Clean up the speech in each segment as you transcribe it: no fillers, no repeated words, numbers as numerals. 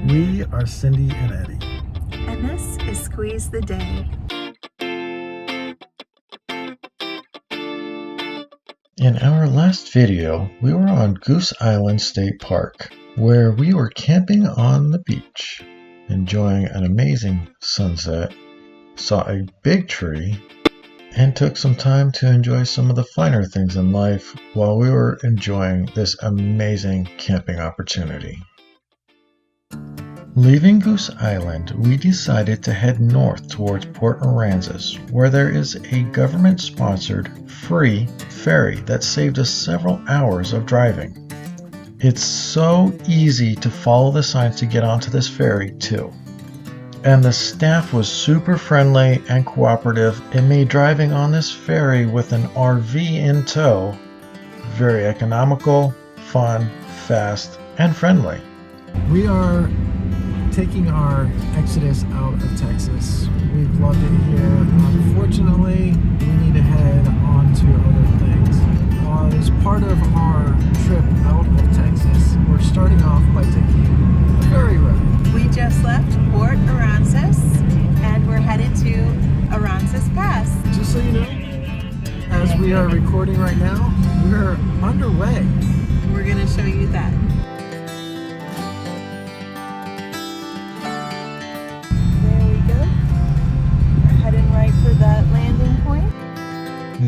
We are Cindy and Eddie. And this is Squeeze the Day. In our last video, we were on Goose Island State Park, where we were camping on the beach, enjoying an amazing sunset, saw a big tree, and took some time to enjoy some of the finer things in life while we were enjoying this amazing camping opportunity. Leaving Goose Island, we decided to head north towards Port Aransas, where there is a government-sponsored, free ferry that saved us several hours of driving. It's so easy to follow the signs to get onto this ferry, too. And the staff was super friendly and cooperative. It made driving on this ferry with an RV in tow very economical, fun, fast, and friendly. We are taking our exodus out of Texas. We've loved it here. Unfortunately, we need to head on to other things. As part of our trip out of Texas, we're starting off by taking a ferry ride. We just left Port Aransas and we're headed to Aransas Pass. Just so you know, as we are recording right now, we're underway. We're going to show you that. There we go. We're heading right for that landing point.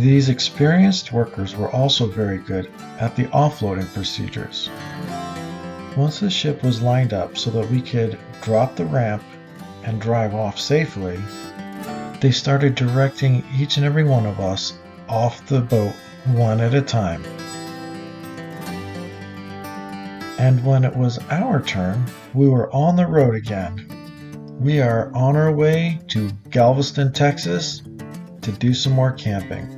These experienced workers were also very good at the offloading procedures. Once the ship was lined up so that we could drop the ramp and drive off safely, they started directing each and every one of us off the boat one at a time. And when it was our turn, we were on the road again. We are on our way to Galveston, Texas to do some more camping.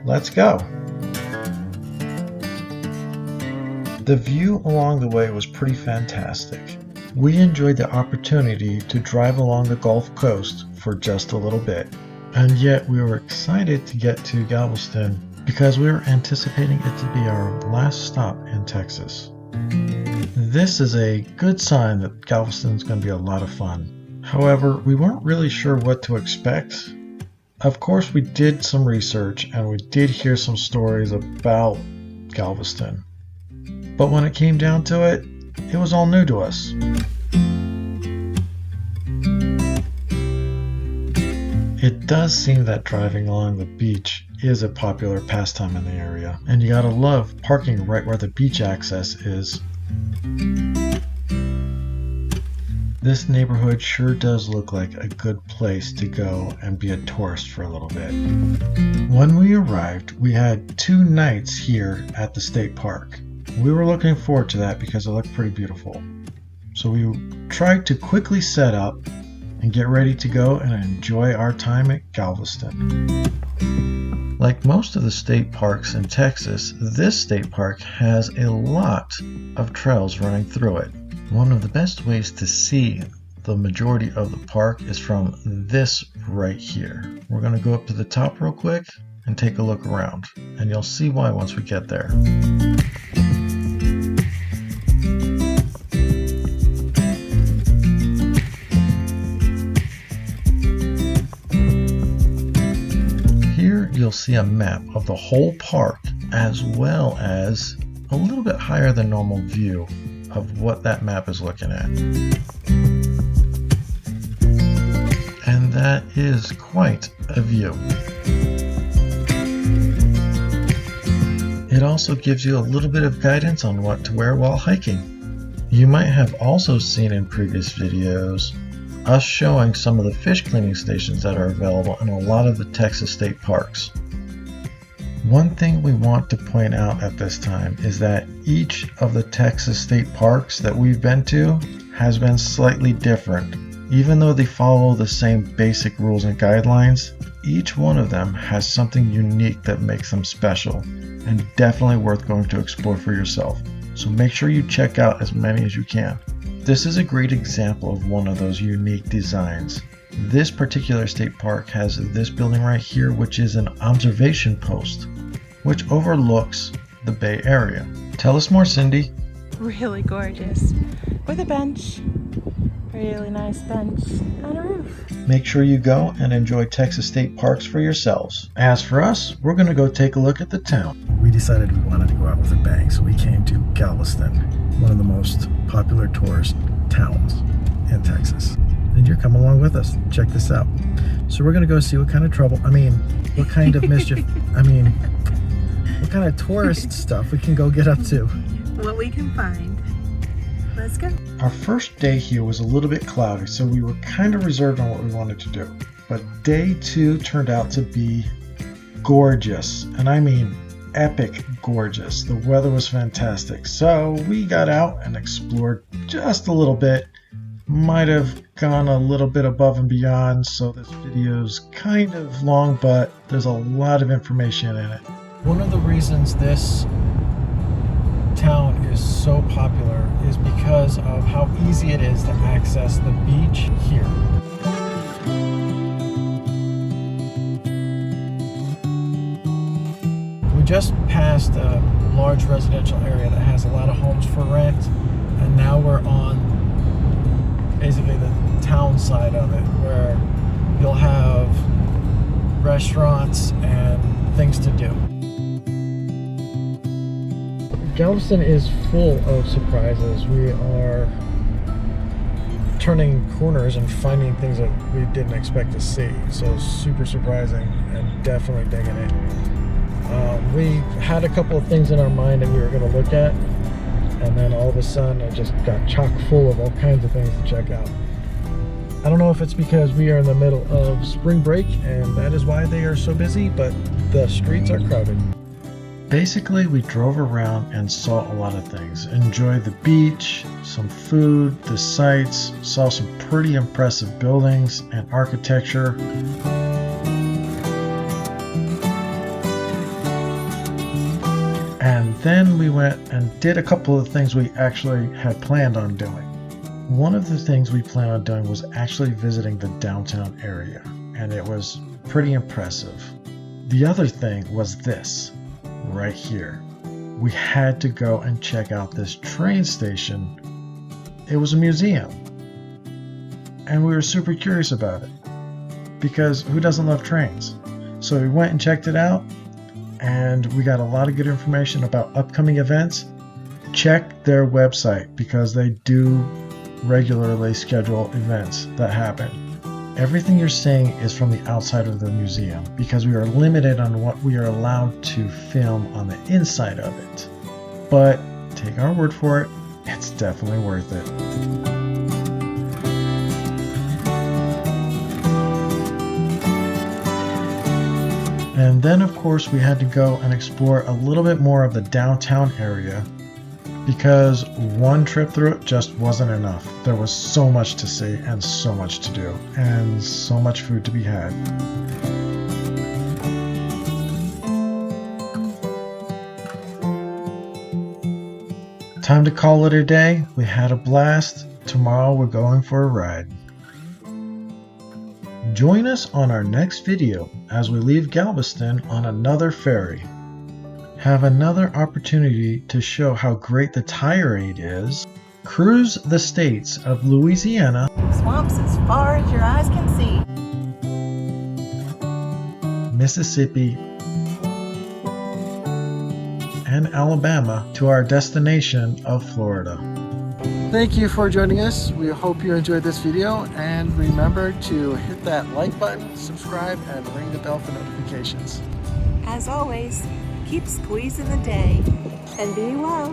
Let's go! The view along the way was pretty fantastic. We enjoyed the opportunity to drive along the Gulf Coast for just a little bit, and yet we were excited to get to Galveston because we were anticipating it to be our last stop in Texas. This is a good sign that Galveston is going to be a lot of fun. However, we weren't really sure what to expect. Of course, we did some research and we did hear some stories about Galveston. But when it came down to it, it was all new to us. It does seem that driving along the beach is a popular pastime in the area, and you gotta love parking right where the beach access is. This neighborhood sure does look like a good place to go and be a tourist for a little bit. When we arrived, we had 2 nights here at the state park. We were looking forward to that because it looked pretty beautiful. So we tried to quickly set up and get ready to go and enjoy our time at Galveston. Like most of the state parks in Texas, this state park has a lot of trails running through it. One of the best ways to see the majority of the park is from this right here. We're going to go up to the top real quick and take a look around, and you'll see why once we get there. Here you'll see a map of the whole park as well as a little bit higher than normal view of what that map is looking at. And that is quite a view. It also gives you a little bit of guidance on what to wear while hiking. You might have also seen in previous videos us showing some of the fish cleaning stations that are available in a lot of the Texas state parks. One thing we want to point out at this time is that each of the Texas state parks that we've been to has been slightly different. Even though they follow the same basic rules and guidelines, each one of them has something unique that makes them special and definitely worth going to explore for yourself. So make sure you check out as many as you can. This is a great example of one of those unique designs. This particular state park has this building right here, which is an observation post, which overlooks the Bay Area. Tell us more, Cindy. Really gorgeous. With a bench Really nice bench on a roof. Make sure you go and enjoy Texas state parks for yourselves. As for us, we're going to go take a look at the town. We decided we wanted to go out with a bang, so we came to Galveston, one of the most popular tourist towns in Texas. And you're coming along with us. Check this out. So we're gonna go see what kind of what kind of mischief, what kind of tourist stuff we can go get up to. What we can find. Let's go. Our first day here was a little bit cloudy, so we were kind of reserved on what we wanted to do. But day 2 turned out to be gorgeous, and I mean epic gorgeous. The weather was fantastic, so we got out and explored just a little bit. Might have gone a little bit above and beyond, so this video's kind of long, but there's a lot of information in it. One of the reasons this town is so popular is because of how easy it is to access the beach here. We just passed a large residential area that has a lot of homes for rent, and now we're on basically the town side of it, where you'll have restaurants and things to do. Galveston is full of surprises. We are turning corners and finding things that we didn't expect to see. So super surprising and definitely digging it. We had a couple of things in our mind that we were going to look at, and then all of a sudden it just got chock full of all kinds of things to check out. I don't know if it's because we are in the middle of spring break and that is why they are so busy, but the streets are crowded. Basically, we drove around and saw a lot of things. Enjoyed the beach, some food, the sights, saw some pretty impressive buildings and architecture. And then we went and did a couple of things we actually had planned on doing. One of the things we planned on doing was actually visiting the downtown area, and it was pretty impressive. The other thing was this, right here. We had to go and check out this train station. It was a museum, and we were super curious about it, because who doesn't love trains? So we went and checked it out, and we got a lot of good information about upcoming events. Check their website, because they do regularly schedule events that happen. Everything you're seeing is from the outside of the museum, because we are limited on what we are allowed to film on the inside of it. But take our word for it, it's definitely worth it. And then of course we had to go and explore a little bit more of the downtown area, because one trip through it just wasn't enough. There was so much to see and so much to do and so much food to be had. Time to call it a day. We had a blast. Tomorrow we're going for a ride. Join us on our next video as we leave Galveston on another ferry. Have another opportunity to show how great the tire aid is, cruise the states of Louisiana, Swamps as far as your eyes can see, Mississippi, and Alabama to our destination of Florida. Thank you for joining us. We hope you enjoyed this video, and remember to hit that like button, subscribe, and ring the bell for notifications. as always, keep squeezing the day and be well.